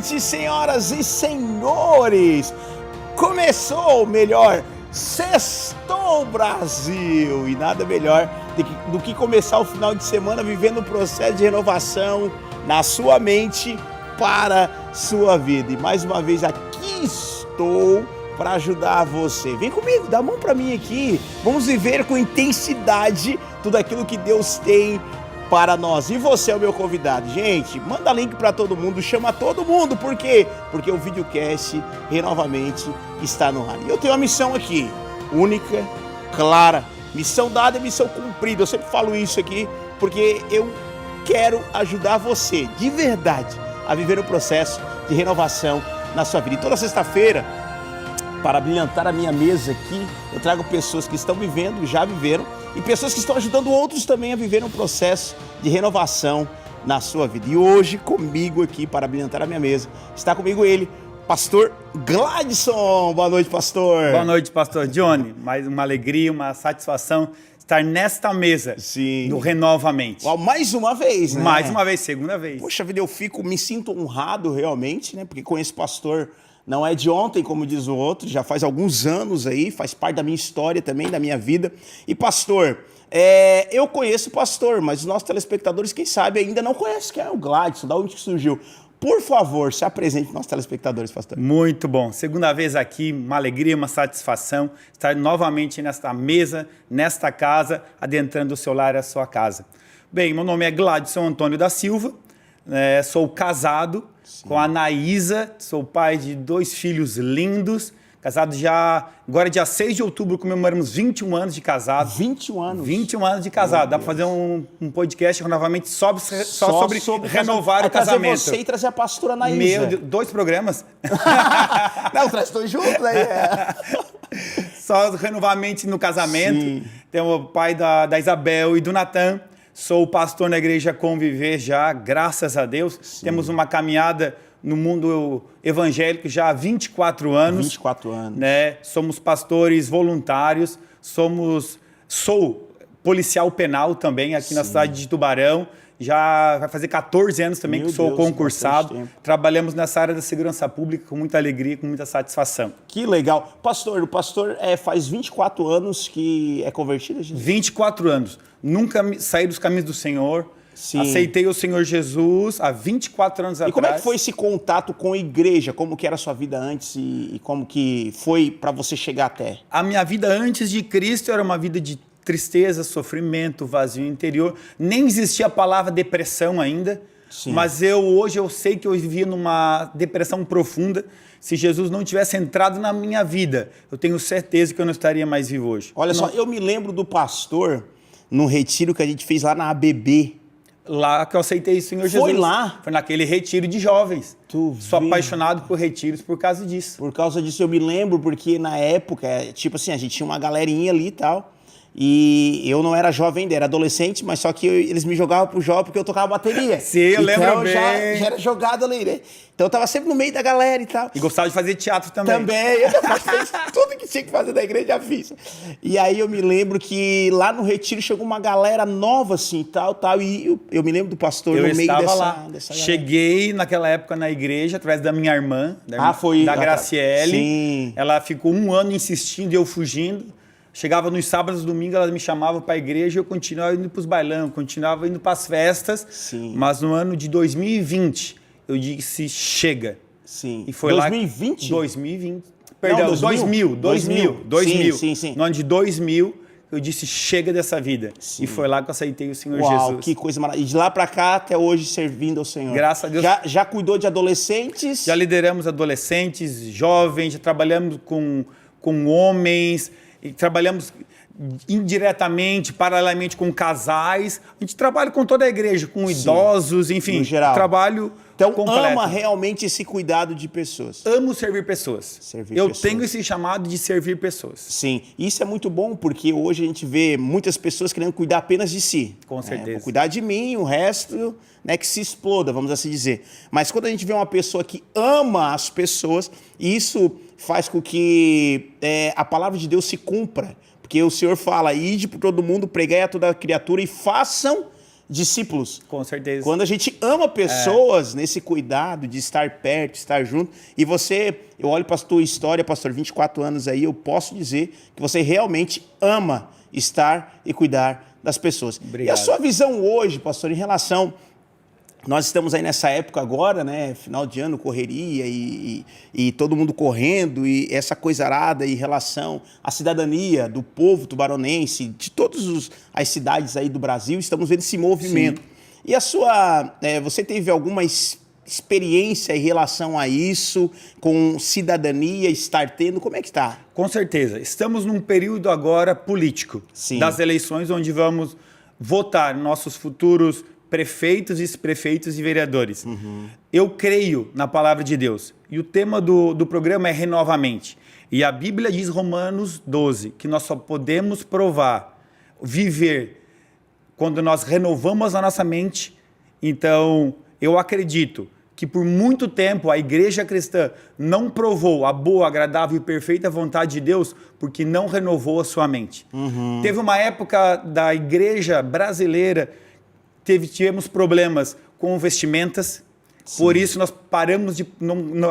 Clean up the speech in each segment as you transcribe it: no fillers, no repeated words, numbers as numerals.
noite, senhoras e senhores! Começou, melhor, Sextou Brasil! E nada melhor do que começar o final de semana vivendo um processo de renovação na sua mente para sua vida. E mais uma vez aqui estou para ajudar você. Vem comigo, dá a mão para mim aqui. Vamos viver com intensidade tudo aquilo que Deus tem para nós. E você é o meu convidado. Gente, manda link para todo mundo, chama todo mundo. Por quê? Porque o videocast Renovamente está no ar. E eu tenho uma missão aqui, única, clara. Missão dada é missão cumprida. Eu sempre falo isso aqui porque eu quero ajudar você, de verdade, a viver um processo de renovação na sua vida. E toda sexta-feira, para brilhantar a minha mesa aqui, eu trago pessoas que estão vivendo, já viveram, e pessoas que estão ajudando outros também a viver um processo de renovação na sua vida. E hoje, comigo aqui, para brilhantar a minha mesa, está comigo ele, pastor Gladson. Boa noite, pastor. Boa noite, pastor Johnny. Mais uma alegria, uma satisfação estar nesta mesa. Sim. Do Renovamente. Mais uma vez, né? Mais uma vez, segunda vez. Poxa vida, me sinto honrado realmente, né? Porque conheço o pastor, não é de ontem, como diz o outro, já faz alguns anos aí, faz parte da minha história também, da minha vida. E pastor, eu conheço o pastor, mas os nossos telespectadores, quem sabe, ainda não conhecem quem é o Gladson, da onde que surgiu. Por favor, se apresente para os nossos telespectadores, pastor. Muito bom. Segunda vez aqui, uma alegria, uma satisfação estar novamente nesta mesa, nesta casa, adentrando o seu lar e a sua casa. Bem, meu nome é Gladson Antônio da Silva, sou casado com a Anaísa, sou pai de 2 filhos lindos, casado já, agora dia 6 de outubro comemoramos 21 anos de casado. 21 anos? 21 anos de casado, dá para fazer um podcast novamente só sobre renovar o casamento. Trazer você e trazer a pastora Anaísa. Meu Deus, 2 programas? Não, traz 2 juntos aí. Só renovamente no casamento. Sim. Tem o pai da Isabel e do Natan. Sou pastor na igreja Conviver já, graças a Deus. Sim. Temos uma caminhada no mundo evangélico já há 24 anos. 24 anos. Né? Somos pastores voluntários, sou policial penal também aqui na cidade de Tubarão. Já vai fazer 14 anos também que sou concursado. Trabalhamos nessa área da segurança pública com muita alegria, com muita satisfação. Que legal. Pastor, o pastor faz 24 anos que é convertido? Jesus? 24 anos. Nunca saí dos caminhos do Senhor. Sim. Aceitei o Senhor Jesus há 24 anos atrás. E como é que foi esse contato com a igreja? Como que era a sua vida antes e como que foi para você chegar até? A minha vida antes de Cristo era uma vida de tristeza, sofrimento, vazio interior. Nem existia a palavra depressão ainda. Sim. Mas hoje eu sei que eu vivia numa depressão profunda. Se Jesus não tivesse entrado na minha vida, eu tenho certeza que eu não estaria mais vivo hoje. Olha só, eu me lembro do pastor no retiro que a gente fez lá na ABB. Lá que eu aceitei o Senhor Jesus. Foi lá? Foi naquele retiro de jovens. Sou apaixonado por retiros por causa disso. Por causa disso eu me lembro, porque na época, tipo assim, a gente tinha uma galerinha ali e tal. E eu não era jovem ainda, era adolescente, mas só que eles me jogavam pro jovem porque eu tocava bateria. Sim, eu lembro bem. Já era jogado ali, né? Então eu tava sempre no meio da galera e tal. E gostava de fazer teatro também. Também, eu já fiz tudo que tinha que fazer da igreja, já fiz. E aí eu me lembro que lá no retiro chegou uma galera nova assim, tal, e eu me lembro do pastor no meio dessa galera. Cheguei naquela época na igreja, através da minha irmã, da Graciele. Sim. Ela ficou 1 ano insistindo e eu fugindo. Chegava nos sábados e domingos, ela me chamava para a igreja e eu continuava indo para os bailão, continuava indo para as festas. Sim. Mas no ano de 2020, eu disse, chega. Sim. E foi 2020? 2020. Perdão, não, 2000. Sim. No ano de 2000, eu disse, chega dessa vida. Sim. E foi lá que eu aceitei o Senhor Jesus. Que coisa maravilhosa. E de lá para cá, até hoje, servindo ao Senhor. Graças a Deus. Já cuidou de adolescentes? Já lideramos adolescentes, jovens, já trabalhamos com homens... E trabalhamos indiretamente, paralelamente com casais. A gente trabalha com toda a igreja, com idosos, enfim. No geral. Trabalho completo. Ama realmente esse cuidado de pessoas. Amo servir pessoas. Eu tenho esse chamado de servir pessoas. Sim. Isso é muito bom, porque hoje a gente vê muitas pessoas querendo cuidar apenas de si. Com certeza. Vou cuidar de mim, o resto, que se exploda, vamos assim dizer. Mas quando a gente vê uma pessoa que ama as pessoas, isso faz com que a palavra de Deus se cumpra. Porque o Senhor fala, ide por todo mundo, pregai a toda criatura e façam discípulos. Com certeza. Quando a gente ama pessoas nesse cuidado de estar perto, estar junto, e você, eu olho para a tua história, pastor, 24 anos aí, eu posso dizer que você realmente ama estar e cuidar das pessoas. Obrigado. E a sua visão hoje, pastor, em relação... Nós estamos aí nessa época agora, né? Final de ano, correria e todo mundo correndo e essa coisa arada em relação à cidadania do povo tubaronense, de todas as cidades aí do Brasil, estamos vendo esse movimento. Sim. E a sua... você teve alguma experiência em relação a isso, com cidadania, estar tendo? Como é que está? Com certeza. Estamos num período agora político. Sim. Das eleições, onde vamos votar nossos futuros prefeitos, vice-prefeitos e vereadores. Eu creio na palavra de Deus. E o tema do programa é Renovamente. E a Bíblia diz, Romanos 12, que nós só podemos provar, viver, quando nós renovamos a nossa mente. Então, eu acredito que por muito tempo a igreja cristã não provou a boa, agradável e perfeita vontade de Deus porque não renovou a sua mente. Teve uma época da igreja brasileira tivemos problemas com vestimentas. Sim. Por isso nós paramos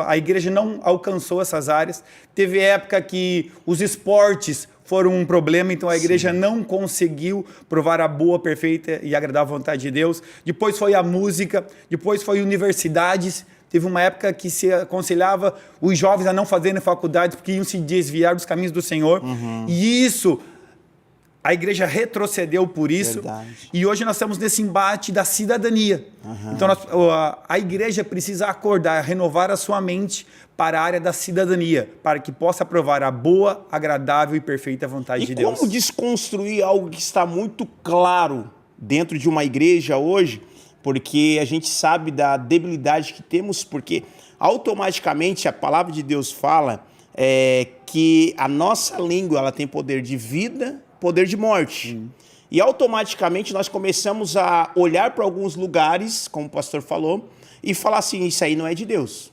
a igreja não alcançou essas áreas. Teve época que os esportes foram um problema, então a igreja não conseguiu provar a boa, perfeita e agradável vontade de Deus. Depois foi a música, depois foi universidades. Teve uma época que se aconselhava os jovens a não fazerem faculdades porque iam se desviar dos caminhos do Senhor. E isso... A igreja retrocedeu por isso. Verdade. E hoje nós estamos nesse embate da cidadania. Então a igreja precisa acordar, renovar a sua mente para a área da cidadania, para que possa aprovar a boa, agradável e perfeita vontade de Deus. E como desconstruir algo que está muito claro dentro de uma igreja hoje? Porque a gente sabe da debilidade que temos, porque automaticamente a palavra de Deus fala que a nossa língua ela tem poder de vida, poder de morte. E automaticamente nós começamos a olhar para alguns lugares, como o pastor falou, e falar assim, isso aí não é de Deus,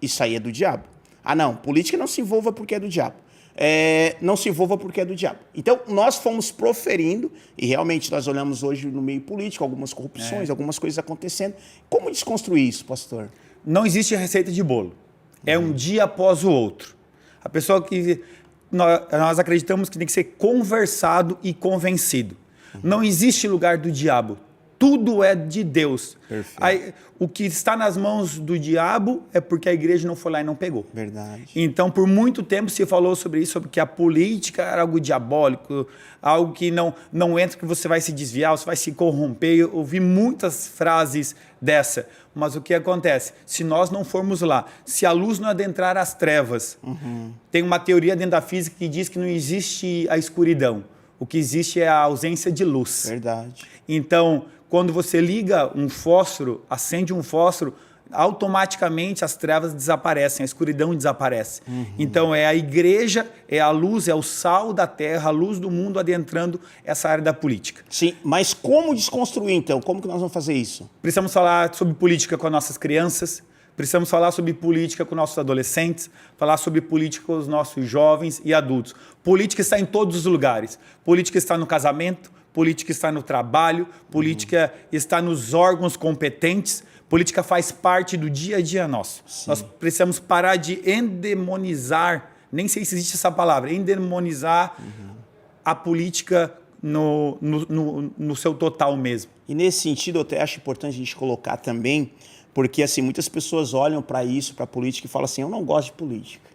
isso aí é do diabo. Ah não, política não se envolva porque é do diabo. Não se envolva porque é do diabo. Então nós fomos proferindo, e realmente nós olhamos hoje no meio político, algumas corrupções, algumas coisas acontecendo. Como desconstruir isso, pastor? Não existe receita de bolo. É um dia após o outro. A pessoa que... Nós acreditamos que tem que ser conversado e convencido. Não existe lugar do diabo. Tudo é de Deus. Aí, o que está nas mãos do diabo é porque a igreja não foi lá e não pegou. Verdade. Então, por muito tempo se falou sobre isso, sobre que a política era algo diabólico, algo que não entra, que você vai se desviar, você vai se corromper. Eu ouvi muitas frases dessa. Mas o que acontece? Se nós não formos lá, se a luz não adentrar as trevas, tem uma teoria dentro da física que diz que não existe a escuridão. O que existe é a ausência de luz. Verdade. Então, quando você liga um fósforo, acende um fósforo, automaticamente as trevas desaparecem, a escuridão desaparece. Então, é a igreja, é a luz, é o sal da terra, a luz do mundo adentrando essa área da política. Sim, mas como desconstruir, então? Como que nós vamos fazer isso? Precisamos falar sobre política com as nossas crianças, precisamos falar sobre política com nossos adolescentes, falar sobre política com os nossos jovens e adultos. Política está em todos os lugares. Política está no casamento, política está no trabalho, política está nos órgãos competentes, política faz parte do dia a dia nosso. Sim. Nós precisamos parar de endemonizar, nem sei se existe essa palavra, endemonizar a política no seu total mesmo. E nesse sentido, eu até acho importante a gente colocar também, porque assim, muitas pessoas olham para isso, para a política, e falam assim, eu não gosto de política,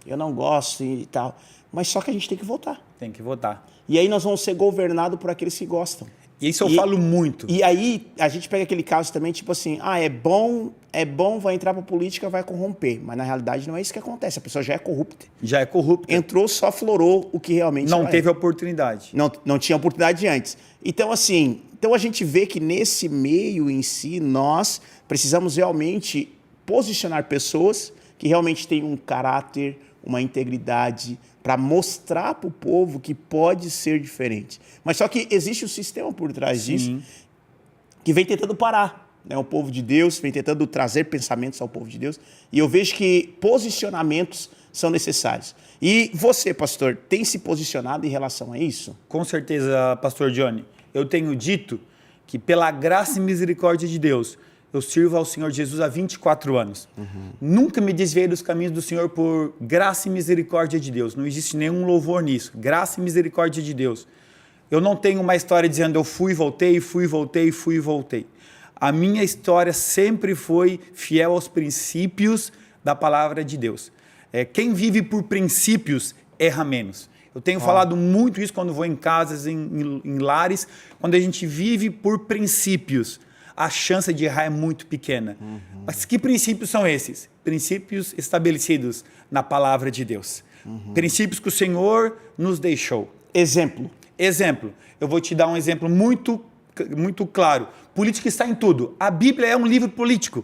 eu não gosto e tal, mas só que a gente tem que votar. Tem que votar. E aí nós vamos ser governados por aqueles que gostam. E isso eu falo muito. E aí a gente pega aquele caso também, tipo assim, é bom, vai entrar para política, vai corromper. Mas na realidade não é isso que acontece, a pessoa já é corrupta. Já é corrupta. Entrou, só florou o que realmente não teve oportunidade. Não tinha oportunidade antes. Então assim, a gente vê que nesse meio em si, nós precisamos realmente posicionar pessoas que realmente têm um caráter, uma integridade, para mostrar para o povo que pode ser diferente. Mas só que existe um sistema por trás disso que vem tentando parar, né? O povo de Deus vem tentando trazer pensamentos ao povo de Deus. E eu vejo que posicionamentos são necessários. E você, pastor, tem se posicionado em relação a isso? Com certeza, pastor Johnny. Eu tenho dito que pela graça e misericórdia de Deus, eu sirvo ao Senhor Jesus há 24 anos. Nunca me desviei dos caminhos do Senhor por graça e misericórdia de Deus. Não existe nenhum louvor nisso. Graça e misericórdia de Deus. Eu não tenho uma história dizendo eu fui, voltei, fui, voltei, fui, voltei. A minha história sempre foi fiel aos princípios da palavra de Deus. Quem vive por princípios erra menos. Eu tenho falado muito isso quando vou em casas, em lares, quando a gente vive por princípios. A chance de errar é muito pequena. Mas que princípios são esses? Princípios estabelecidos na palavra de Deus. Princípios que o Senhor nos deixou. Exemplo, eu vou te dar um exemplo muito claro. Política está em tudo. A Bíblia é um livro político.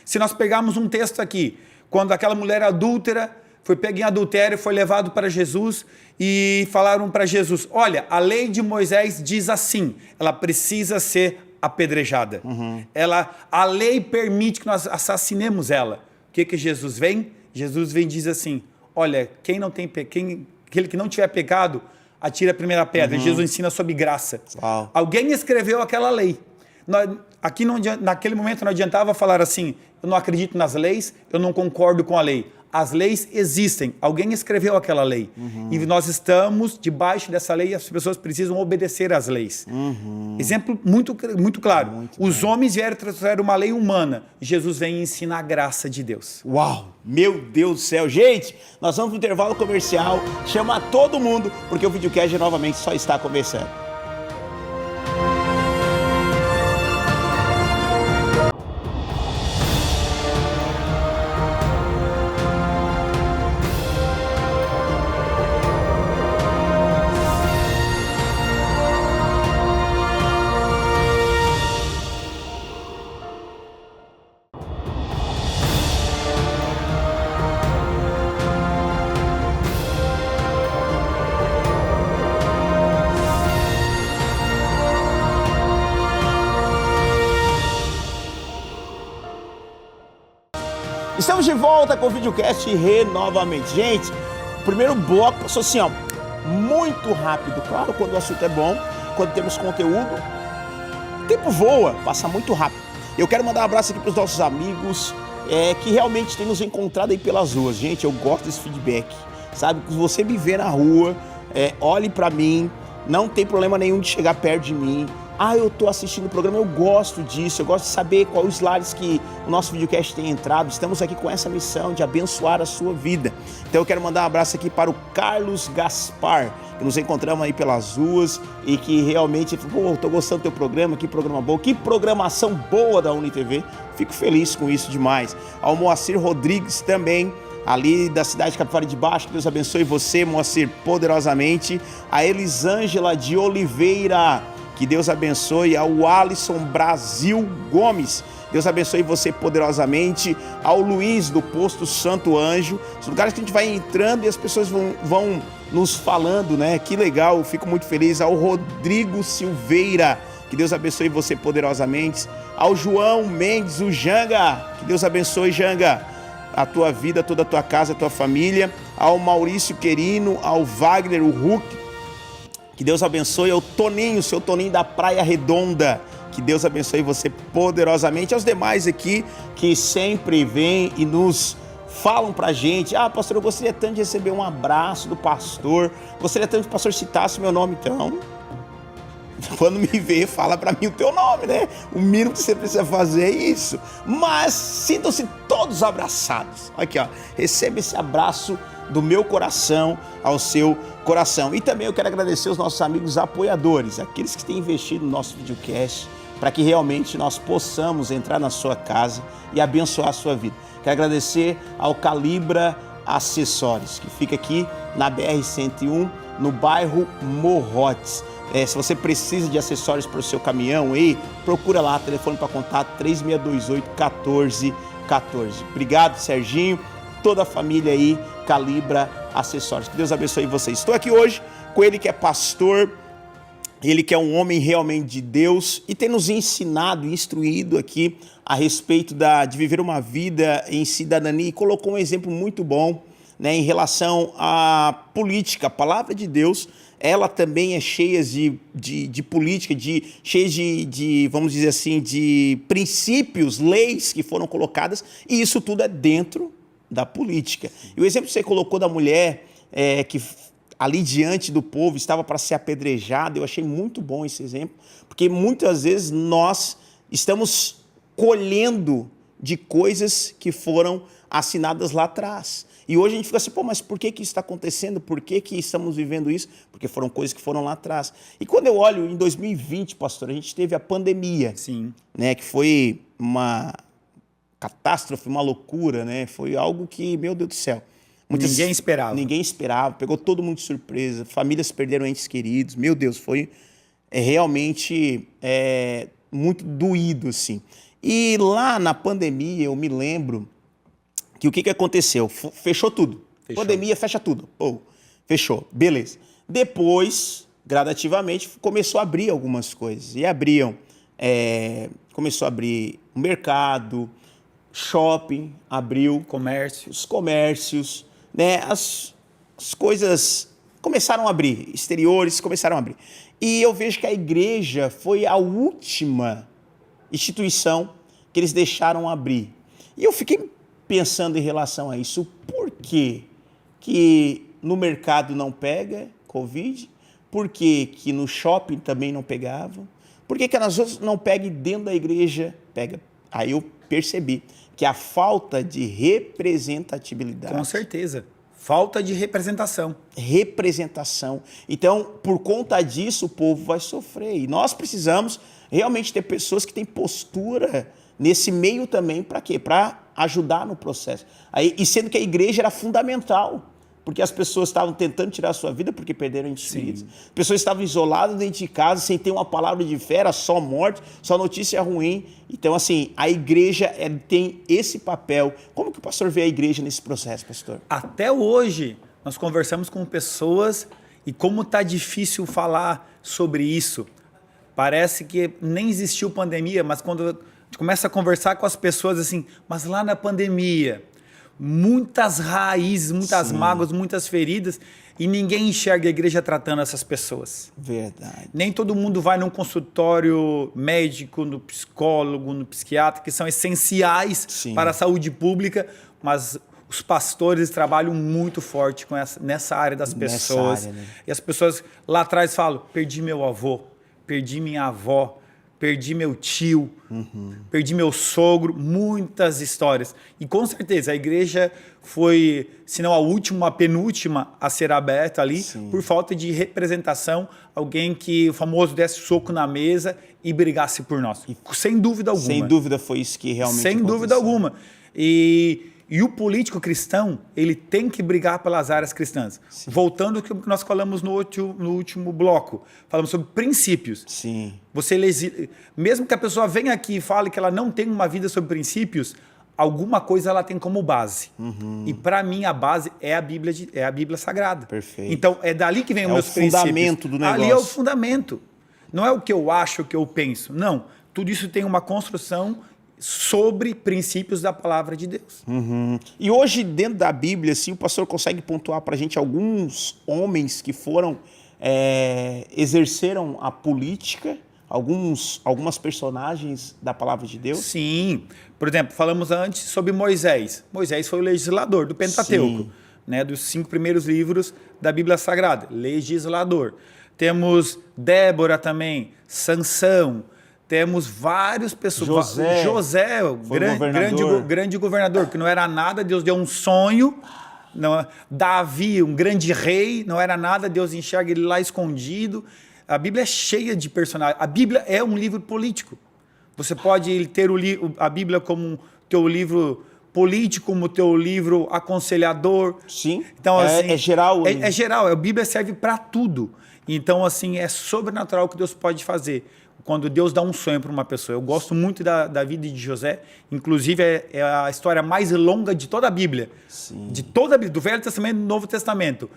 Se nós pegarmos um texto aqui, quando aquela mulher adúltera foi pega em adultério, foi levado para Jesus e falaram para Jesus, olha, a lei de Moisés diz assim, ela precisa ser apedrejada. A lei permite que nós assassinemos ela. O que Jesus vem? Jesus vem e diz assim, olha, aquele que não tiver pecado, atira a primeira pedra. Jesus ensina sobre graça. Alguém escreveu aquela lei. Naquele momento não adiantava falar assim, eu não acredito nas leis, eu não concordo com a lei. As leis existem, alguém escreveu aquela lei. E nós estamos debaixo dessa lei e as pessoas precisam obedecer às leis. Exemplo muito claro. Os homens vieram trazer uma lei humana. Jesus vem ensinar a graça de Deus. Uau, meu Deus do céu. Gente, nós vamos para o intervalo comercial. Chama todo mundo, porque o videocast novamente só está começando. Estamos de volta com o videocast novamente. Gente, o primeiro bloco passou assim, ó, muito rápido. Claro, quando o assunto é bom, quando temos conteúdo, o tempo voa, passa muito rápido. Eu quero mandar um abraço aqui para os nossos amigos que realmente têm nos encontrado aí pelas ruas. Gente, eu gosto desse feedback, sabe? Que você me vê na rua, olhe para mim, não tem problema nenhum de chegar perto de mim. Eu tô assistindo o programa, eu gosto disso, eu gosto de saber quais os lares que o nosso videocast tem entrado. Estamos aqui com essa missão de abençoar a sua vida. Então eu quero mandar um abraço aqui para o Carlos Gaspar, que nos encontramos aí pelas ruas e que realmente, tô gostando do teu programa, que programa bom, que programação boa da UniTV. Fico feliz com isso demais. Ao Moacir Rodrigues também, ali da cidade de Capivari de Baixo, que Deus abençoe você, Moacir, poderosamente. A Elisângela de Oliveira, que Deus abençoe. Ao Alisson Brasil Gomes, Deus abençoe você poderosamente. Ao Luiz do Posto Santo Anjo. São lugares que a gente vai entrando e as pessoas vão nos falando, né? Que legal, eu fico muito feliz. Ao Rodrigo Silveira, que Deus abençoe você poderosamente. Ao João Mendes, o Janga, que Deus abençoe, Janga, a tua vida, toda a tua casa, a tua família. Ao Maurício Querino, ao Wagner, o Hulk, que Deus abençoe. Ao Toninho, seu Toninho da Praia Redonda, que Deus abençoe você poderosamente. Aos demais aqui que sempre vêm e nos falam pra gente, pastor, eu gostaria tanto de receber um abraço do pastor, gostaria tanto que o pastor citasse meu nome. Então, quando me vê, fala pra mim o teu nome, né? O mínimo que você precisa fazer é isso. Mas sintam-se todos abraçados. Aqui, ó, receba esse abraço do meu coração ao seu coração. E também eu quero agradecer os nossos amigos apoiadores, aqueles que têm investido no nosso videocast, para que realmente nós possamos entrar na sua casa e abençoar a sua vida. Quero agradecer ao Calibra Acessórios, que fica aqui na BR-101, no bairro Morrotes. Se você precisa de acessórios para o seu caminhão, procura lá, telefone para contato 3628-1414. Obrigado, Serginho, toda a família aí, Calibra Acessórios. Que Deus abençoe vocês. Estou aqui hoje com ele que é pastor, ele que é um homem realmente de Deus e tem nos ensinado, instruído aqui a respeito de viver uma vida em cidadania, e colocou um exemplo muito bom, né, em relação à política. A palavra de Deus, ela também é cheia de política, cheia vamos dizer assim, de princípios, leis que foram colocadas, e isso tudo é dentro da política. E o exemplo que você colocou da mulher que ali diante do povo estava para ser apedrejada, eu achei muito bom esse exemplo, porque muitas vezes nós estamos colhendo de coisas que foram assinadas lá atrás. E hoje a gente fica assim, pô, mas por que isso está acontecendo? Por que estamos vivendo isso? Porque foram coisas que foram lá atrás. E quando eu olho em 2020, pastor, a gente teve a pandemia. Sim. Né, que foi uma catástrofe, uma loucura, né? Foi algo que, meu Deus do céu. Ninguém esperava. Ninguém esperava, pegou todo mundo de surpresa, famílias perderam entes queridos. Meu Deus, foi realmente muito doído, assim. E lá na pandemia, eu me lembro que o que aconteceu? Fechou tudo. Fechou. Pandemia, fecha tudo. Fechou. Beleza. Depois, gradativamente, começou a abrir algumas coisas. E abriam. Começou a abrir o mercado, shopping, abriu. Os comércios, né? As coisas começaram a abrir. Exteriores começaram a abrir. E eu vejo que a igreja foi a última instituição que eles deixaram abrir. E eu fiquei pensando em relação a isso. Por quê que no mercado não pega Covid? Por que que no shopping também não pegava? Por que nas outras não pega e dentro da igreja pega? Aí eu percebi que a falta de representatividade. Com certeza. Falta de representação. Representação. Então, por conta disso, o povo vai sofrer. E nós precisamos realmente ter pessoas que têm postura nesse meio também. Para quê? Para ajudar no processo. E sendo que a igreja era fundamental. Porque as pessoas estavam tentando tirar a sua vida porque perderam entes queridos. As pessoas estavam isoladas dentro de casa, sem ter uma palavra de fé, era só morte, só notícia ruim. Então, assim, a igreja tem esse papel. Como que o pastor vê a igreja nesse processo, pastor? Até hoje, nós conversamos com pessoas e como está difícil falar sobre isso. Parece que nem existiu pandemia, mas quando a gente começa a conversar com as pessoas assim, mas lá na pandemia... muitas raízes, muitas mágoas, muitas feridas, e ninguém enxerga a igreja tratando essas pessoas. Verdade. Nem todo mundo vai num consultório médico, no psicólogo, no psiquiatra, que são essenciais para a saúde pública, mas os pastores trabalham muito forte nessa área das pessoas. Área, né? E as pessoas lá atrás falam, perdi meu avô, perdi minha avó, perdi meu tio, perdi meu sogro, muitas histórias. E com certeza a igreja foi, se não a última, a penúltima a ser aberta ali, por falta de representação, alguém que o famoso desse soco na mesa e brigasse por nós. Sem dúvida alguma. Sem dúvida foi isso que realmente aconteceu. Sem dúvida alguma. E o político cristão, ele tem que brigar pelas áreas cristãs. Voltando ao que nós falamos no último bloco, falamos sobre princípios. Mesmo que a pessoa venha aqui e fale que ela não tem uma vida sobre princípios, alguma coisa ela tem como base. E para mim a base é a Bíblia Sagrada. Perfeito. Então é dali que vem os meus princípios. É o fundamento do negócio. Ali é o fundamento. Não é o que eu acho, o que eu penso. Não. Tudo isso tem uma construção sobre princípios da palavra de Deus. E hoje, dentro da Bíblia, assim, o pastor consegue pontuar para a gente alguns homens que foram, exerceram a política, algumas personagens da palavra de Deus? Sim. Por exemplo, falamos antes sobre Moisés. Moisés foi o legislador do Pentateuco, né, dos 5 primeiros livros da Bíblia Sagrada. Legislador. Temos Débora também, Sansão. Temos várias pessoas. José, grande governador, que não era nada, Deus deu um sonho. Não, Davi, um grande rei, não era nada, Deus enxerga ele lá escondido. A Bíblia é cheia de personagens. A Bíblia é um livro político. Você pode ter a Bíblia como teu livro político, como teu livro aconselhador. Sim, então, assim, é geral. É geral, a Bíblia serve para tudo. Então, assim, é sobrenatural o que Deus pode fazer. Quando Deus dá um sonho para uma pessoa. Eu gosto muito da vida de José. Inclusive, é a história mais longa de toda a Bíblia. De toda a Bíblia, do Velho Testamento e do Novo Testamento.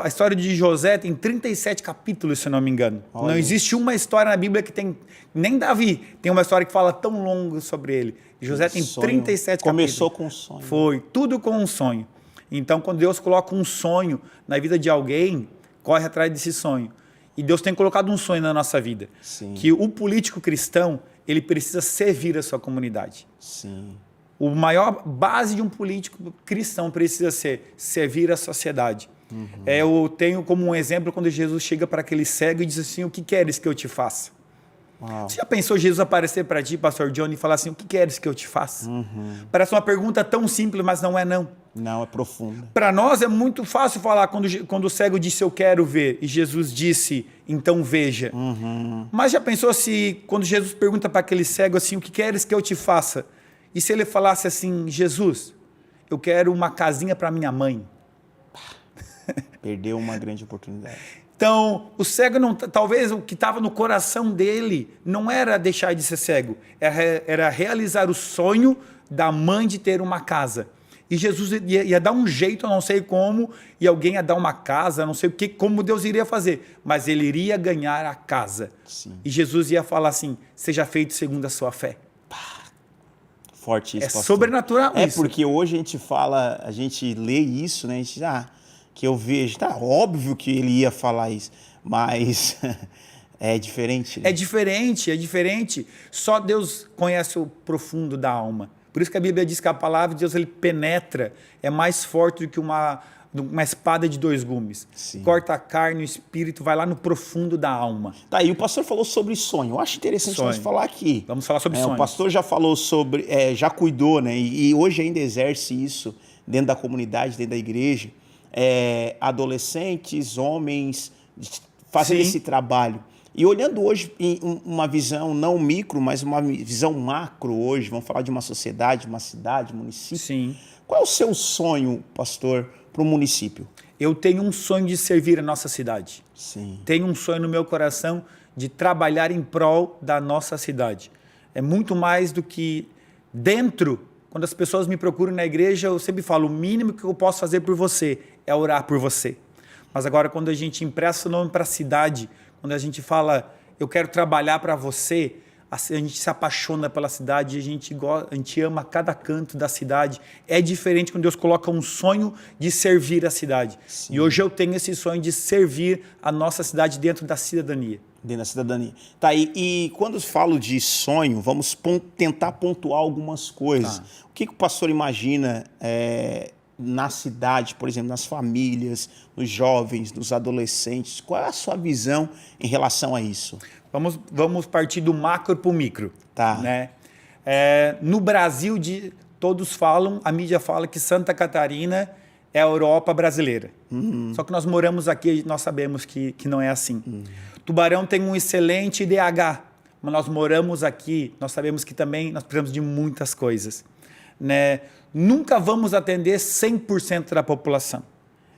A história de José tem 37 capítulos, se não me engano. Olha. Não existe uma história na Bíblia que tem... Nem Davi tem uma história que fala tão longa sobre ele. José tem 37 capítulos. Começou com um sonho. Foi, tudo com um sonho. Então, quando Deus coloca um sonho na vida de alguém, corre atrás desse sonho. E Deus tem colocado um sonho na nossa vida. Sim. Que o político cristão, ele precisa servir a sua comunidade. Sim. O maior base de um político cristão precisa ser servir a sociedade. Eu tenho como um exemplo quando Jesus chega para aquele cego e diz assim, o que queres que eu te faça? Uau. Você já pensou Jesus aparecer para ti, pastor Johnny, e falar assim, o que queres que eu te faça? Parece uma pergunta tão simples, mas não é não. Não, é profundo. Para nós é muito fácil falar quando o cego disse eu quero ver e Jesus disse então veja. Mas já pensou se quando Jesus pergunta para aquele cego assim o que queres que eu te faça? E se ele falasse assim, Jesus, eu quero uma casinha para minha mãe. Perdeu uma grande oportunidade. Então, o cego, não, talvez o que estava no coração dele não era deixar de ser cego, era realizar o sonho da mãe de ter uma casa. E Jesus ia dar um jeito, eu não sei como, e alguém ia dar uma casa, não sei o que, como Deus iria fazer, mas ele iria ganhar a casa. Sim. E Jesus ia falar assim, seja feito segundo a sua fé. Forte isso, É pastor. sobrenatural É, isso. porque hoje a gente fala, a gente lê isso, né? A gente, que eu vejo, tá óbvio que ele ia falar isso, mas é diferente. Né? É diferente. Só Deus conhece o profundo da alma. Por isso que a Bíblia diz que a palavra de Deus ele penetra, é mais forte do que uma espada de 2 gumes. Sim. Corta a carne, o espírito, vai lá no profundo da alma. Tá, e o pastor falou sobre sonho. Eu acho interessante Sonho. nós falar aqui. Vamos falar sobre sonhos. O pastor já falou sobre, já cuidou, né? E hoje ainda exerce isso dentro da comunidade, dentro da igreja. Adolescentes, homens, fazendo Sim. esse trabalho. E olhando hoje em uma visão não micro, mas uma visão macro hoje, vamos falar de uma sociedade, uma cidade, município. Sim. Qual é o seu sonho, pastor, para o município? Eu tenho um sonho de servir a nossa cidade. Sim. Tenho um sonho no meu coração de trabalhar em prol da nossa cidade. É muito mais do que dentro. Quando as pessoas me procuram na igreja, eu sempre falo, o mínimo que eu posso fazer por você é orar por você. Mas agora, quando a gente empresta o nome para a cidade, quando a gente fala, eu quero trabalhar para você, a gente se apaixona pela cidade, a gente ama cada canto da cidade. É diferente quando Deus coloca um sonho de servir a cidade. Sim. E hoje eu tenho esse sonho de servir a nossa cidade dentro da cidadania. Dentro da cidadania. Tá, e quando falo de sonho, vamos tentar pontuar algumas coisas. Tá. O que o pastor imagina na cidade, por exemplo, nas famílias, nos jovens, nos adolescentes? Qual é a sua visão em relação a isso? Vamos partir do macro para o micro. Tá. Né? No Brasil, todos falam, a mídia fala que Santa Catarina é a Europa brasileira. Só que nós moramos aqui e nós sabemos que não é assim. Tubarão tem um excelente IDH, mas nós moramos aqui, nós sabemos que também nós precisamos de muitas coisas. Né? Nunca vamos atender 100% da população.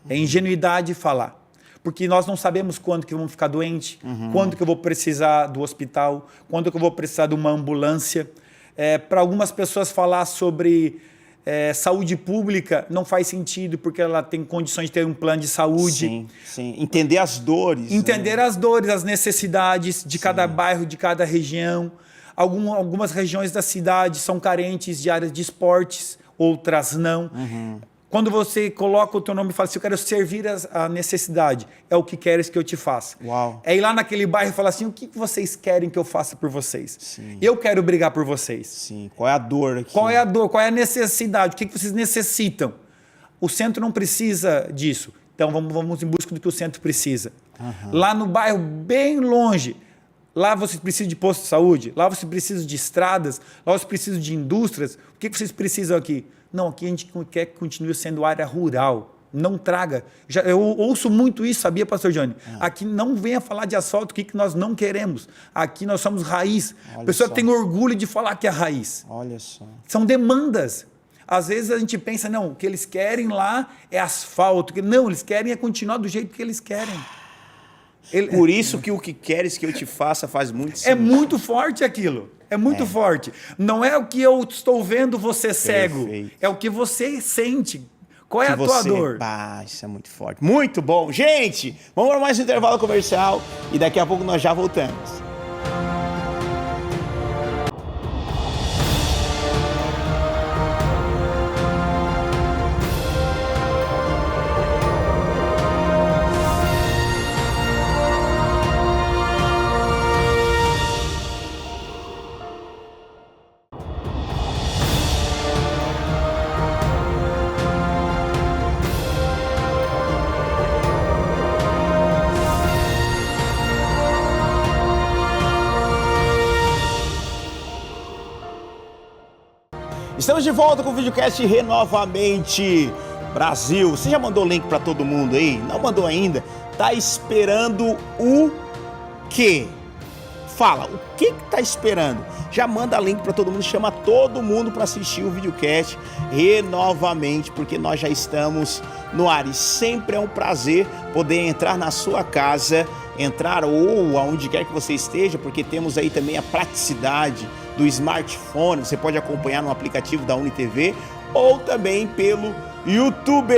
É ingenuidade falar. Porque nós não sabemos quando que vamos ficar doentes, quando que eu vou precisar do hospital, quando que eu vou precisar de uma ambulância. Para algumas pessoas falar sobre saúde pública não faz sentido, porque ela tem condições de ter um plano de saúde. Sim, sim. Entender as dores. Entender as dores, as necessidades de cada bairro, de cada região. Algumas regiões da cidade são carentes de áreas de esportes, outras não. Quando você coloca o teu nome e fala assim, eu quero servir a necessidade, é o que queres que eu te faça. Uau. É ir lá naquele bairro e falar assim, o que vocês querem que eu faça por vocês? Sim. Eu quero brigar por vocês. Sim. Qual é a dor aqui? Qual é a dor? Qual é a necessidade? O que vocês necessitam? O centro não precisa disso. Então vamos em busca do que o centro precisa. Lá no bairro, bem longe, lá vocês precisam de posto de saúde, lá vocês precisam de estradas, lá vocês precisam de indústrias. O que vocês precisam aqui? Não, aqui a gente quer que continue sendo área rural. Não traga. Eu ouço muito isso, sabia, pastor Johnny? Aqui não venha falar de asfalto, o que nós não queremos. Aqui nós somos raiz. Olha A pessoa só. tem orgulho de falar que é raiz. Olha só. São demandas. Às vezes a gente pensa, não, o que eles querem lá é asfalto. Não, eles querem continuar do jeito que eles querem. Por isso que o que queres que eu te faça faz muito É sentido. muito forte aquilo. É muito forte. Não é o que eu estou vendo você cego. Perfeito. É o que você sente. Qual é Que a tua você... dor? Isso é muito forte. Muito bom. Gente, vamos para mais um intervalo comercial e daqui a pouco nós já voltamos. Estamos de volta com o videocast Renovamente Brasil. Você já mandou o link para todo mundo aí? Não mandou ainda? Tá esperando o quê? Fala, o que tá esperando? Já manda link para todo mundo, chama todo mundo para assistir o videocast Renovamente, porque nós já estamos no ar e sempre é um prazer poder entrar na sua casa, entrar ou aonde quer que você esteja, porque temos aí também a praticidade do smartphone. Você pode acompanhar no aplicativo da UniTV ou também pelo YouTube.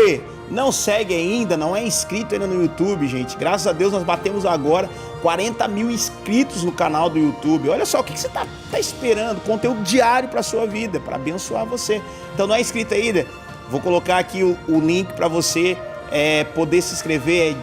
Não segue ainda, não é inscrito ainda no YouTube, gente. Graças a Deus nós batemos agora 40 mil inscritos no canal do YouTube. Olha só, o que você tá esperando? Conteúdo diário para sua vida, para abençoar você. Então não é inscrito ainda? Vou colocar aqui o link para você poder se inscrever. É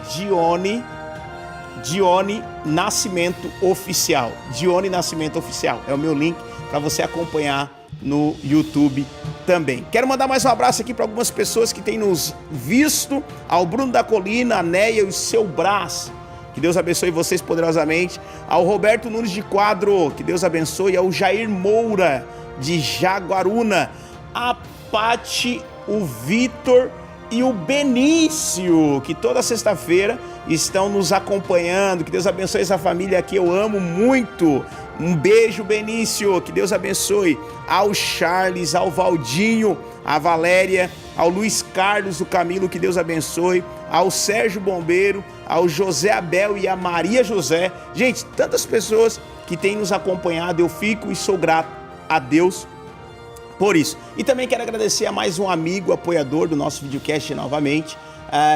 Dione Nascimento Oficial. Dione Nascimento Oficial. É o meu link para você acompanhar no YouTube também. Quero mandar mais um abraço aqui para algumas pessoas que têm nos visto. Ao Bruno da Colina, a Neia e o seu Brás. Que Deus abençoe vocês poderosamente. Ao Roberto Nunes de Quadro. Que Deus abençoe. Ao Jair Moura de Jaguaruna. A Pati, o Vitor e o Benício, que toda sexta-feira estão nos acompanhando. Que Deus abençoe essa família aqui, eu amo muito. Um beijo, Benício, que Deus abençoe. Ao Charles, ao Valdinho, a Valéria, ao Luiz Carlos, o Camilo, que Deus abençoe. Ao Sérgio Bombeiro, ao José Abel e a Maria José. Gente, tantas pessoas que têm nos acompanhado, eu fico e sou grato a Deus por isso. E também quero agradecer a mais um amigo apoiador do nosso videocast novamente.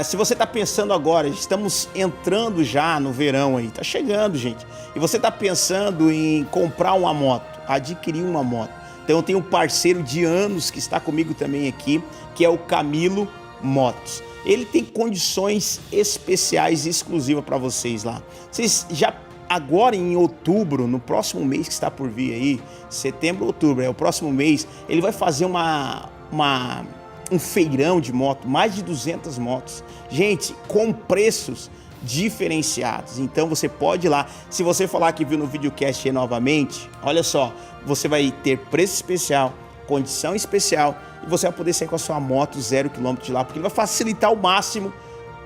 Se você está pensando agora, estamos entrando já no verão aí, tá chegando, gente. E você está pensando em comprar uma moto, adquirir uma moto. Então eu tenho um parceiro de anos que está comigo também aqui, que é o Camilo Motos. Ele tem condições especiais e exclusivas para vocês lá. Vocês já agora em outubro, no próximo mês que está por vir aí, setembro, outubro, é o próximo mês, ele vai fazer um feirão de moto, mais de 200 motos. Gente, com preços diferenciados. Então você pode ir lá. Se você falar que viu no videocast novamente, olha só, você vai ter preço especial, condição especial e você vai poder sair com a sua moto 0 km de lá, porque ele vai facilitar ao máximo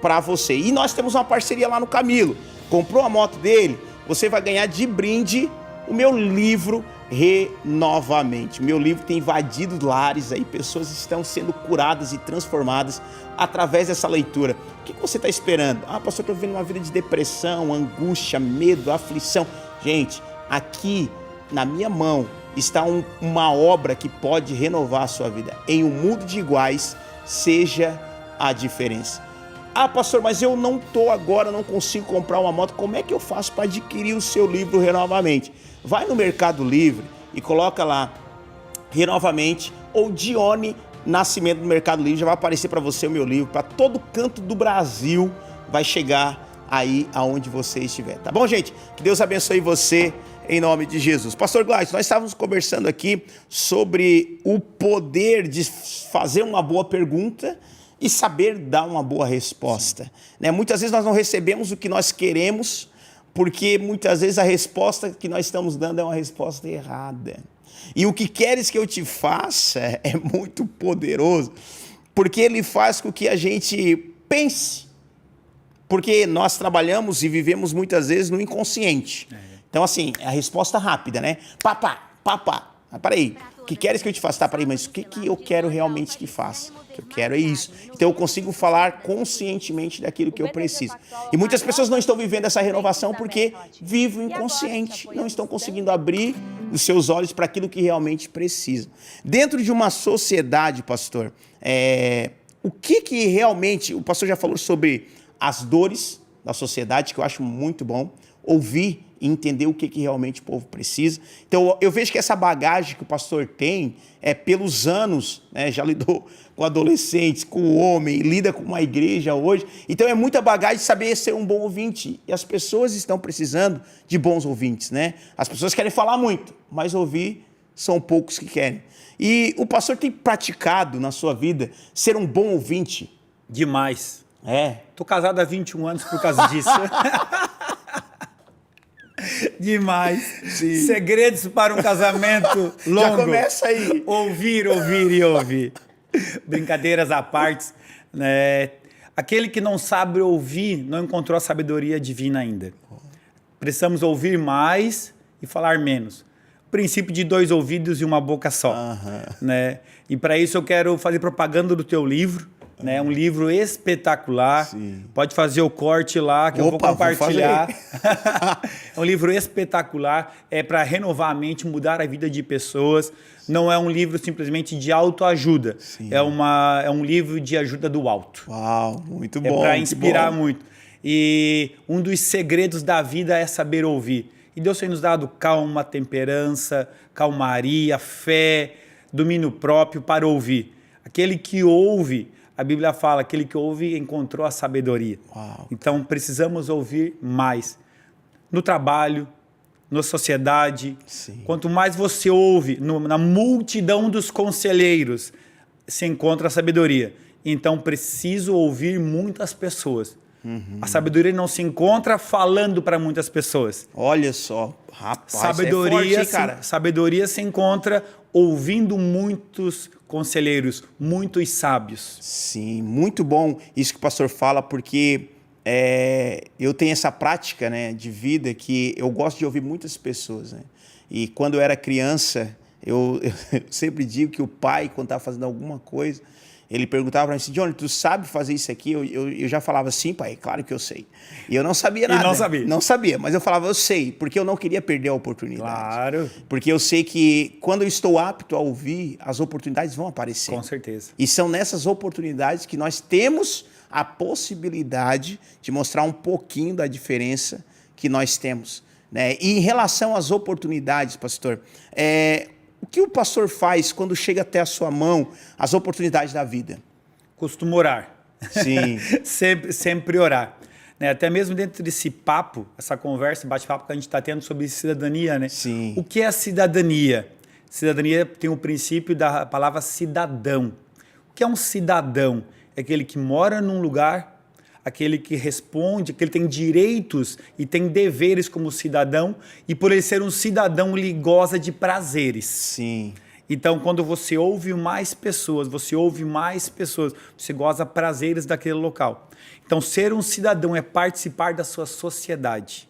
para você. E nós temos uma parceria lá no Camilo. Comprou a moto dele, você vai ganhar de brinde o meu livro Renovamente. Meu livro tem invadido lares aí, pessoas estão sendo curadas e transformadas através dessa leitura. O que você está esperando? Ah, pastor, estou vivendo uma vida de depressão, angústia, medo, aflição. Gente, aqui na minha mão está uma obra que pode renovar a sua vida. Em um mundo de iguais, seja a diferença. Ah, pastor, mas eu não estou agora, não consigo comprar uma moto. Como é que eu faço para adquirir o seu livro Renovamente? Vai no Mercado Livre e coloca lá Renovamente ou Dione Nascimento no Mercado Livre. Já vai aparecer para você o meu livro. Para todo canto do Brasil vai chegar aí aonde você estiver. Tá bom, gente? Que Deus abençoe você em nome de Jesus. Pastor Gladys, nós estávamos conversando aqui sobre o poder de fazer uma boa pergunta e saber dar uma boa resposta. Né? Muitas vezes nós não recebemos o que nós queremos, porque muitas vezes a resposta que nós estamos dando é uma resposta errada. E o que queres que eu te faça é muito poderoso, porque ele faz com que a gente pense. Porque nós trabalhamos e vivemos muitas vezes no inconsciente. Então, assim, é a resposta rápida, né? Papá. Mas peraí, o que queres que eu te faça? Tá, peraí, mas o que eu quero realmente que faça? O que eu quero é isso. Então eu consigo falar conscientemente daquilo que eu preciso. E muitas pessoas não estão vivendo essa renovação porque vivem inconsciente, não estão conseguindo abrir os seus olhos para aquilo que realmente precisam. Dentro de uma sociedade, pastor, o que realmente, o pastor já falou sobre as dores da sociedade, que eu acho muito bom, ouvir e entender o que realmente o povo precisa. Então, eu vejo que essa bagagem que o pastor tem, pelos anos, né, já lidou com adolescentes, com o homem, lida com uma igreja hoje. Então, é muita bagagem de saber ser um bom ouvinte. E as pessoas estão precisando de bons ouvintes, né? As pessoas querem falar muito, mas ouvir são poucos que querem. E o pastor tem praticado na sua vida ser um bom ouvinte? Demais. Tô casado há 21 anos por causa disso. Demais. Sim. Segredos para um casamento longo. Já começa aí. Ouvir, ouvir e ouvir. Brincadeiras à parte, né? Aquele que não sabe ouvir não encontrou a sabedoria divina ainda. Precisamos ouvir mais e falar menos. Princípio de 2 ouvidos e uma boca só. Né? E para isso eu quero fazer propaganda do teu livro. Né? Um livro espetacular. Sim. Pode fazer o corte lá que eu vou compartilhar. É um livro espetacular. É para renovar a mente, mudar a vida de pessoas. Não é um livro simplesmente de autoajuda. É um livro de ajuda do alto. Uau, muito bom. É para inspirar muito. E um dos segredos da vida é saber ouvir. E Deus tem nos dado calma, temperança, calmaria, fé, domínio próprio para ouvir. Aquele que ouve, a Bíblia fala, aquele que ouve encontrou a sabedoria. Uau. Então precisamos ouvir mais. No trabalho, na sociedade. Sim. Quanto mais você ouve, na multidão dos conselheiros, se encontra a sabedoria. Então preciso ouvir muitas pessoas. A sabedoria não se encontra falando para muitas pessoas. Olha só, rapaz, sabedoria, é forte, hein, cara? Sabedoria se encontra ouvindo muitos conselheiros, muitos sábios. Sim, muito bom isso que o pastor fala, porque eu tenho essa prática, né, de vida que eu gosto de ouvir muitas pessoas. Né? E quando eu era criança, eu sempre digo que o pai, quando estava fazendo alguma coisa, ele perguntava para mim assim, Johnny, tu sabe fazer isso aqui? Eu já falava, sim, pai, claro que eu sei. E eu não sabia nada. E não sabia. Não sabia, mas eu falava, eu sei, porque eu não queria perder a oportunidade. Claro. Porque eu sei que quando eu estou apto a ouvir, as oportunidades vão aparecer. Com certeza. E são nessas oportunidades que nós temos a possibilidade de mostrar um pouquinho da diferença que nós temos. Né? E em relação às oportunidades, pastor, o que o pastor faz quando chega até a sua mão as oportunidades da vida? Costumo orar. Sim. sempre orar. Né? Até mesmo dentro desse papo, essa conversa, bate-papo que a gente está tendo sobre cidadania, né? Sim. O que é a cidadania? Cidadania tem o princípio da palavra cidadão. O que é um cidadão? É aquele que mora num lugar, aquele que responde, aquele que tem direitos e tem deveres como cidadão, e por ele ser um cidadão, ele goza de prazeres. Sim. Então, quando você ouve mais pessoas, você goza prazeres daquele local. Então, ser um cidadão é participar da sua sociedade.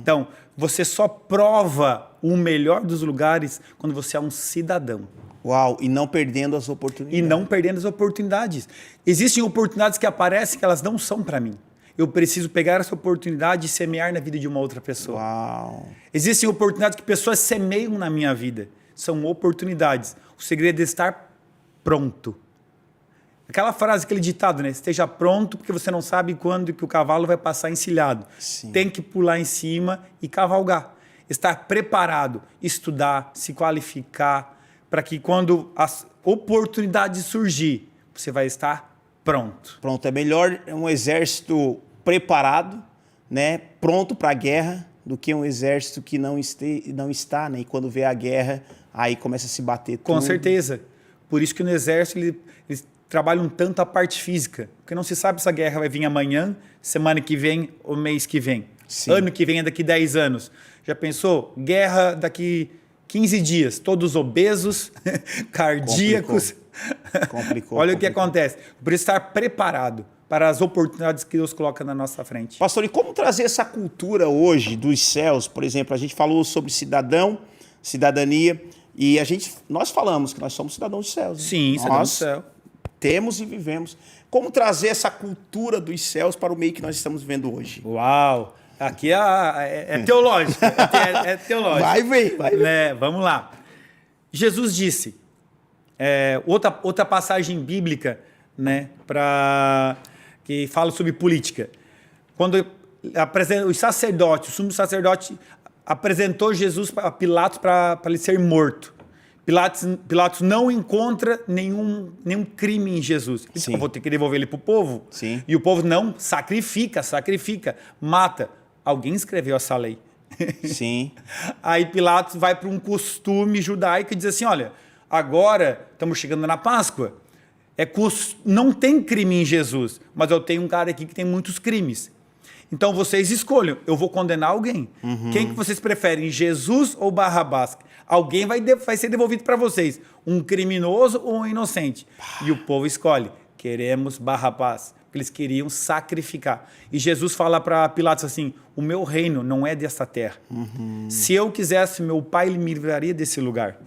Então, você só prova o melhor dos lugares quando você é um cidadão. Uau, e não perdendo as oportunidades. E não perdendo as oportunidades. Existem oportunidades que aparecem que elas não são para mim. Eu preciso pegar essa oportunidade e semear na vida de uma outra pessoa. Uau. Existem oportunidades que pessoas semeiam na minha vida. São oportunidades. O segredo é estar pronto. Aquela frase, aquele ditado, né? Esteja pronto porque você não sabe quando que o cavalo vai passar encilhado. Sim. Tem que pular em cima e cavalgar. Estar preparado, estudar, se qualificar, para que quando as oportunidades surgir, você vai estar pronto. Pronto, é melhor um exército preparado, né, pronto para a guerra, do que um exército que não está, né, e quando vê a guerra, aí começa a se bater tudo. Com certeza. Por isso que no exército eles trabalham tanto a parte física, porque não se sabe se a guerra vai vir amanhã, semana que vem ou mês que vem. Sim. Ano que vem é daqui 10 anos. Já pensou? Guerra daqui 15 dias, todos obesos, cardíacos. Complicou. Olha o que acontece. Por estar preparado para as oportunidades que Deus coloca na nossa frente. Pastor, e como trazer essa cultura hoje dos céus? Por exemplo, a gente falou sobre cidadania, e nós falamos que nós somos cidadãos dos céus. Né? Sim, cidadãos do céu. Temos e vivemos. Como trazer essa cultura dos céus para o meio que nós estamos vivendo hoje? Uau! Aqui é teológico. É teológico. Vai ver. Né? Vamos lá. Jesus disse, outra passagem bíblica, né, que fala sobre política. Quando os sacerdotes, o sumo sacerdote apresentou Jesus a Pilatos para ele ser morto. Pilatos não encontra nenhum crime em Jesus. Ele disse, eu vou ter que devolver ele para o povo. Sim. E o povo não, sacrifica, mata. Alguém escreveu essa lei. Sim. Aí Pilatos vai para um costume judaico e diz assim, olha, agora estamos chegando na Páscoa, não tem crime em Jesus, mas eu tenho um cara aqui que tem muitos crimes. Então vocês escolham, eu vou condenar alguém. Quem que vocês preferem, Jesus ou Barrabás? Alguém vai ser devolvido para vocês, um criminoso ou um inocente. E o povo escolhe, queremos Barrabás, porque eles queriam sacrificar. E Jesus fala para Pilatos assim, o meu reino não é desta terra. Se eu quisesse, meu pai me livraria desse lugar.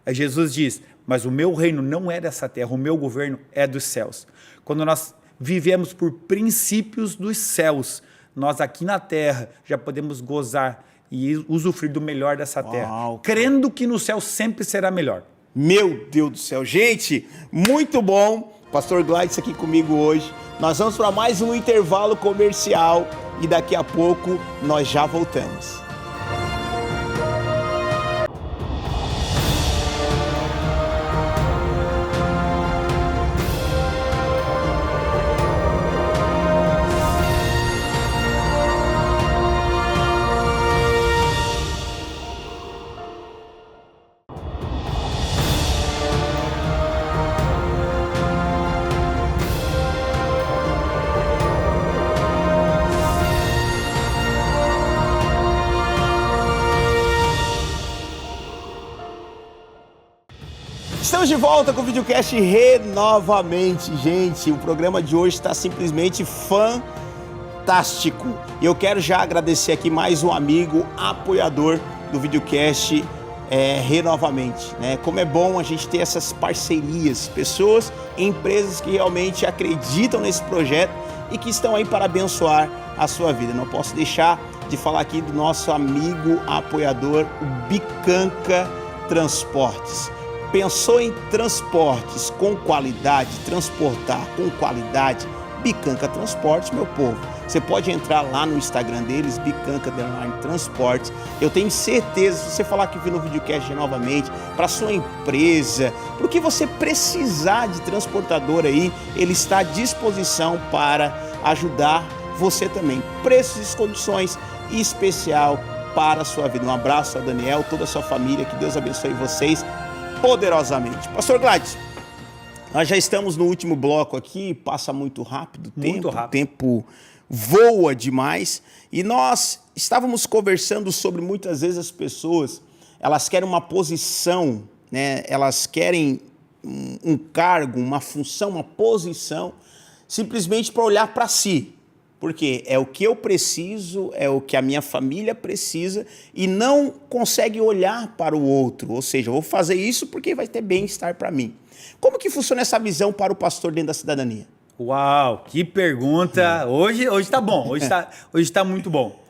Aí Jesus diz, mas o meu reino não é dessa terra, o meu governo é dos céus. Quando nós vivemos por princípios dos céus, nós aqui na terra já podemos gozar e usufruir do melhor dessa terra, crendo que no céu sempre será melhor. Meu Deus do céu. Gente, muito bom. Pastor Gladys aqui comigo hoje. Nós vamos para mais um intervalo comercial e daqui a pouco nós já voltamos. Estamos de volta com o videocast Renovamente, gente. O programa de hoje está simplesmente fantástico. E eu quero já agradecer aqui mais um amigo apoiador do videocast Renovamente, né? Como é bom a gente ter essas parcerias, pessoas e empresas que realmente acreditam nesse projeto e que estão aí para abençoar a sua vida. Não posso deixar de falar aqui do nosso amigo apoiador, o Bicanca Transportes. Pensou em transportes com qualidade, transportar com qualidade? Bicanca Transportes, meu povo. Você pode entrar lá no Instagram deles, Bicanca Transportes. Eu tenho certeza, se você falar que viu no videocast novamente, para sua empresa, para o que você precisar de transportador aí, ele está à disposição para ajudar você também. Preços e condições especial para a sua vida. Um abraço a Daniel, toda a sua família, que Deus abençoe vocês poderosamente. Pastor Gladys, nós já estamos no último bloco aqui, passa muito rápido o tempo, o tempo voa demais, e nós estávamos conversando sobre muitas vezes as pessoas, elas querem uma posição, né? Elas querem um cargo, uma função, uma posição, simplesmente para olhar para si. Porque é o que eu preciso, é o que a minha família precisa e não consegue olhar para o outro. Ou seja, eu vou fazer isso porque vai ter bem-estar para mim. Como que funciona essa visão para o pastor dentro da cidadania? Uau, que pergunta! Hoje tá bom, hoje tá muito bom.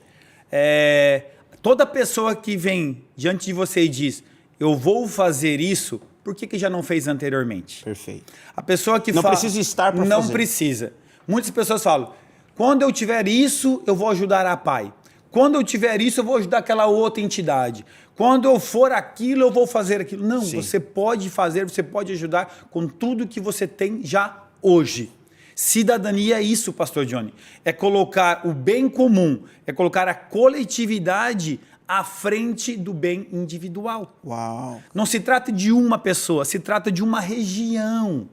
Toda pessoa que vem diante de você e diz, eu vou fazer isso, por que já não fez anteriormente? Perfeito. A pessoa que não fala... precisa estar para fazer. Não precisa. Muitas pessoas falam, quando eu tiver isso, eu vou ajudar a pai. Quando eu tiver isso, eu vou ajudar aquela outra entidade. Quando eu for aquilo, eu vou fazer aquilo. Não, sim. Você pode fazer, você pode ajudar com tudo que você tem já hoje. Cidadania é isso, pastor Johnny. É colocar o bem comum, é colocar a coletividade à frente do bem individual. Uau. Não se trata de uma pessoa, se trata de uma região.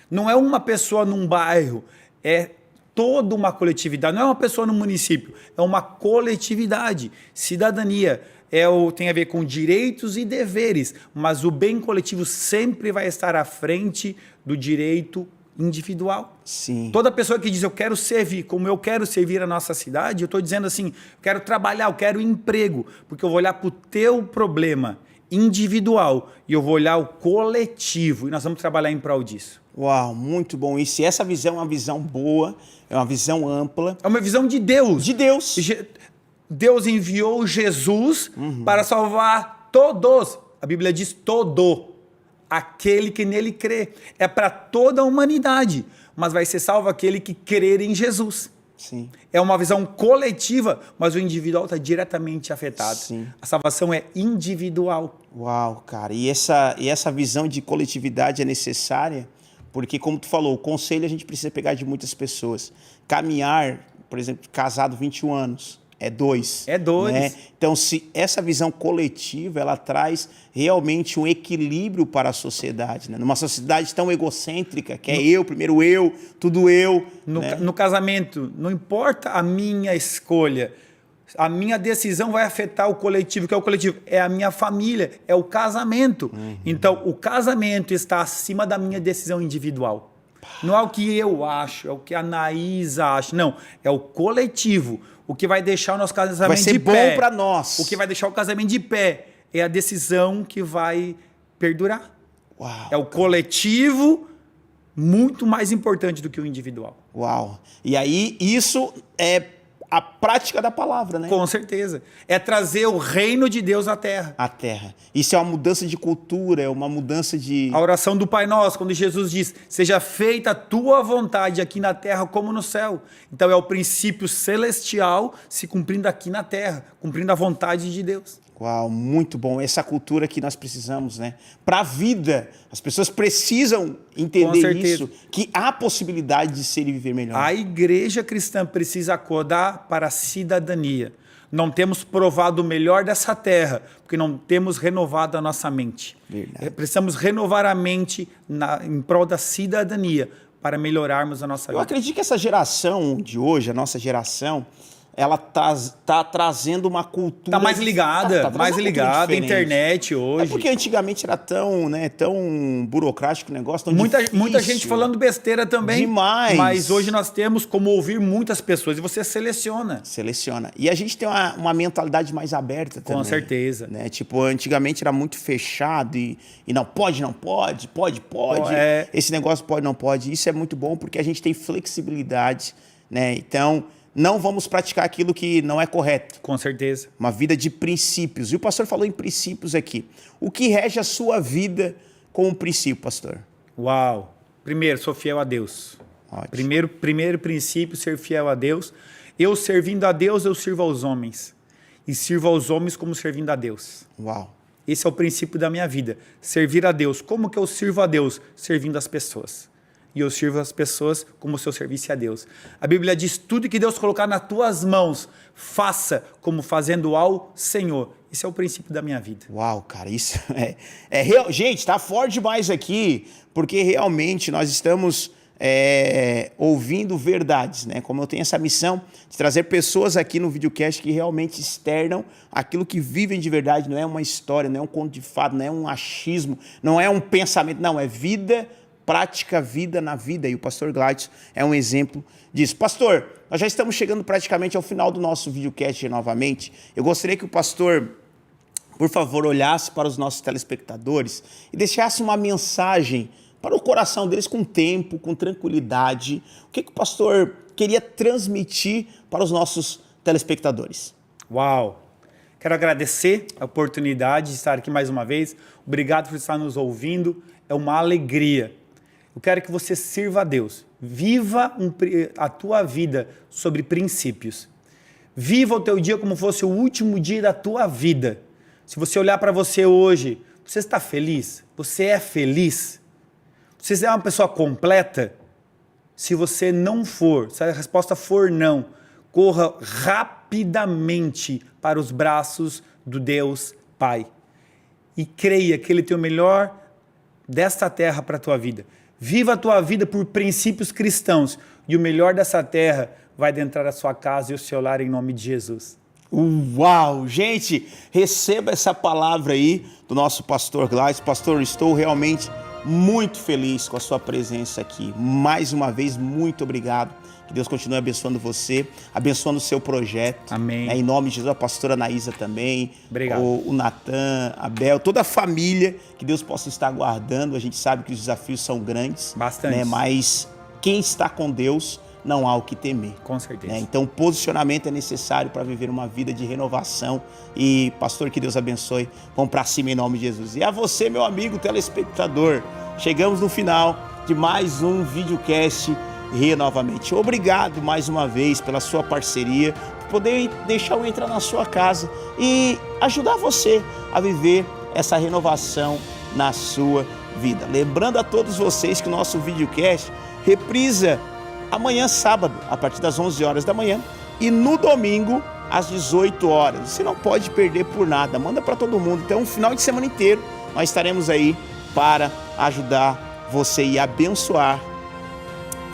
Não é uma pessoa num bairro, é toda uma coletividade, não é uma pessoa no município, é uma coletividade. Cidadania tem a ver com direitos e deveres, mas o bem coletivo sempre vai estar à frente do direito individual. Sim. Toda pessoa que diz eu quero servir, como eu quero servir a nossa cidade, eu estou dizendo assim, eu quero trabalhar, eu quero emprego, porque eu vou olhar para o teu problema individual e eu vou olhar o coletivo e nós vamos trabalhar em prol disso. Uau, muito bom isso. E essa visão é uma visão boa, é uma visão ampla. É uma visão de Deus. De Deus. Deus enviou Jesus para salvar todos. A Bíblia diz todo. Aquele que nele crê. É para toda a humanidade. Mas vai ser salvo aquele que crer em Jesus. Sim. É uma visão coletiva, mas o individual está diretamente afetado. Sim. A salvação é individual. Uau, cara. E essa visão de coletividade é necessária, porque, como tu falou, o conselho a gente precisa pegar de muitas pessoas. Caminhar, por exemplo, casado 21 anos. É dois. É dois. Né? Então, se essa visão coletiva, ela traz realmente um equilíbrio para a sociedade. Né? Numa sociedade tão egocêntrica, que é eu, primeiro eu, tudo eu. No casamento, não importa a minha escolha, a minha decisão vai afetar o coletivo. O que é o coletivo? É a minha família, é o casamento. Então, o casamento está acima da minha decisão individual. Não é o que eu acho, é o que a Anaísa acha. Não, é o coletivo. O que vai deixar o nosso casamento de pé. Vai ser bom para nós. O que vai deixar o casamento de pé é a decisão que vai perdurar. Uau, é o coletivo muito mais importante do que o individual. Uau. E aí, isso é a prática da palavra, né? Com certeza. É trazer o reino de Deus à terra. A terra. Isso é uma mudança de cultura, é uma mudança de... A oração do Pai Nosso, quando Jesus diz, seja feita a tua vontade aqui na terra como no céu. Então é o princípio celestial se cumprindo aqui na terra, cumprindo a vontade de Deus. Uau, muito bom. Essa cultura que nós precisamos, né? Para a vida. As pessoas precisam entender isso, que há possibilidade de ser e viver melhor. A igreja cristã precisa acordar para a cidadania. Não temos provado o melhor dessa terra, porque não temos renovado a nossa mente. Verdade. Precisamos renovar a mente em prol da cidadania para melhorarmos a nossa vida. Eu acredito que essa geração de hoje, a nossa geração, ela tá trazendo uma cultura... Está mais ligada, a internet hoje. É porque antigamente era tão, né, tão burocrático o negócio, tão difícil. Muita gente falando besteira também. Demais. Mas hoje nós temos como ouvir muitas pessoas e você seleciona. Seleciona. E a gente tem uma mentalidade mais aberta também. Com certeza. Né? Tipo, antigamente era muito fechado e não pode, pode. Esse negócio pode, não pode. Isso é muito bom porque a gente tem flexibilidade, né? Então... não vamos praticar aquilo que não é correto. Com certeza. Uma vida de princípios. E o pastor falou em princípios aqui. O que rege a sua vida como princípio, pastor? Uau! Primeiro, sou fiel a Deus. Ótimo. Primeiro princípio, ser fiel a Deus. Eu servindo a Deus, eu sirvo aos homens. E sirvo aos homens como servindo a Deus. Uau! Esse é o princípio da minha vida. Servir a Deus. Como que eu sirvo a Deus? Servindo as pessoas. E eu sirvo as pessoas como se eu servisse a Deus. A Bíblia diz, tudo que Deus colocar nas tuas mãos, faça como fazendo ao Senhor. Esse é o princípio da minha vida. Uau, cara, isso é real. Gente, tá forte demais aqui, porque realmente nós estamos ouvindo verdades, né? Como eu tenho essa missão de trazer pessoas aqui no videocast que realmente externam aquilo que vivem de verdade, não é uma história, não é um conto de fado, não é um achismo, não é um pensamento, não, é vida prática, vida na vida, e o pastor Gladys é um exemplo disso. Pastor, nós já estamos chegando praticamente ao final do nosso videocast novamente. Eu gostaria que o pastor, por favor, olhasse para os nossos telespectadores e deixasse uma mensagem para o coração deles com tempo, com tranquilidade. O que o pastor queria transmitir para os nossos telespectadores? Uau! Quero agradecer a oportunidade de estar aqui mais uma vez. Obrigado por estar nos ouvindo. É uma alegria. Eu quero que você sirva a Deus. Viva a tua vida sobre princípios. Viva o teu dia como fosse o último dia da tua vida. Se você olhar para você hoje, você está feliz? Você é feliz? Você é uma pessoa completa? Se você não for, se a resposta for não, corra rapidamente para os braços do Deus Pai. E creia que Ele tem o melhor desta terra para a tua vida. Viva a tua vida por princípios cristãos e o melhor dessa terra vai adentrar a sua casa e o seu lar em nome de Jesus. Uau! Gente, receba essa palavra aí do nosso pastor Gladys. Pastor, estou realmente muito feliz com a sua presença aqui. Mais uma vez, muito obrigado. Que Deus continue abençoando você, abençoando o seu projeto. Amém. Em nome de Jesus, a pastora Anaísa também. Obrigado. O Natan, a Bel, toda a família, que Deus possa estar guardando. A gente sabe que os desafios são grandes. Bastante. Né? Mas quem está com Deus, não há o que temer. Com certeza. Né? Então, posicionamento é necessário para viver uma vida de renovação. E, pastor, que Deus abençoe. Vamos para cima em nome de Jesus. E a você, meu amigo telespectador, chegamos no final de mais um videocast novamente. Obrigado mais uma vez pela sua parceria, por poder deixar eu entrar na sua casa e ajudar você a viver essa renovação na sua vida. Lembrando a todos vocês que o nosso videocast reprisa amanhã, sábado, a partir das 11 horas da manhã, e no domingo, às 18 horas. Você não pode perder por nada, manda para todo mundo. Então, um final de semana inteiro, nós estaremos aí para ajudar você e abençoar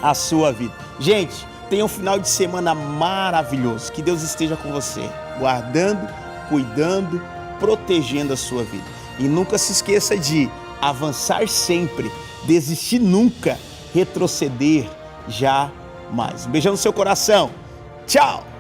a sua vida. Gente, tenha um final de semana maravilhoso. Que Deus esteja com você, guardando, cuidando, protegendo a sua vida. E nunca se esqueça de avançar sempre, desistir nunca, retroceder jamais. Um beijão no seu coração. Tchau!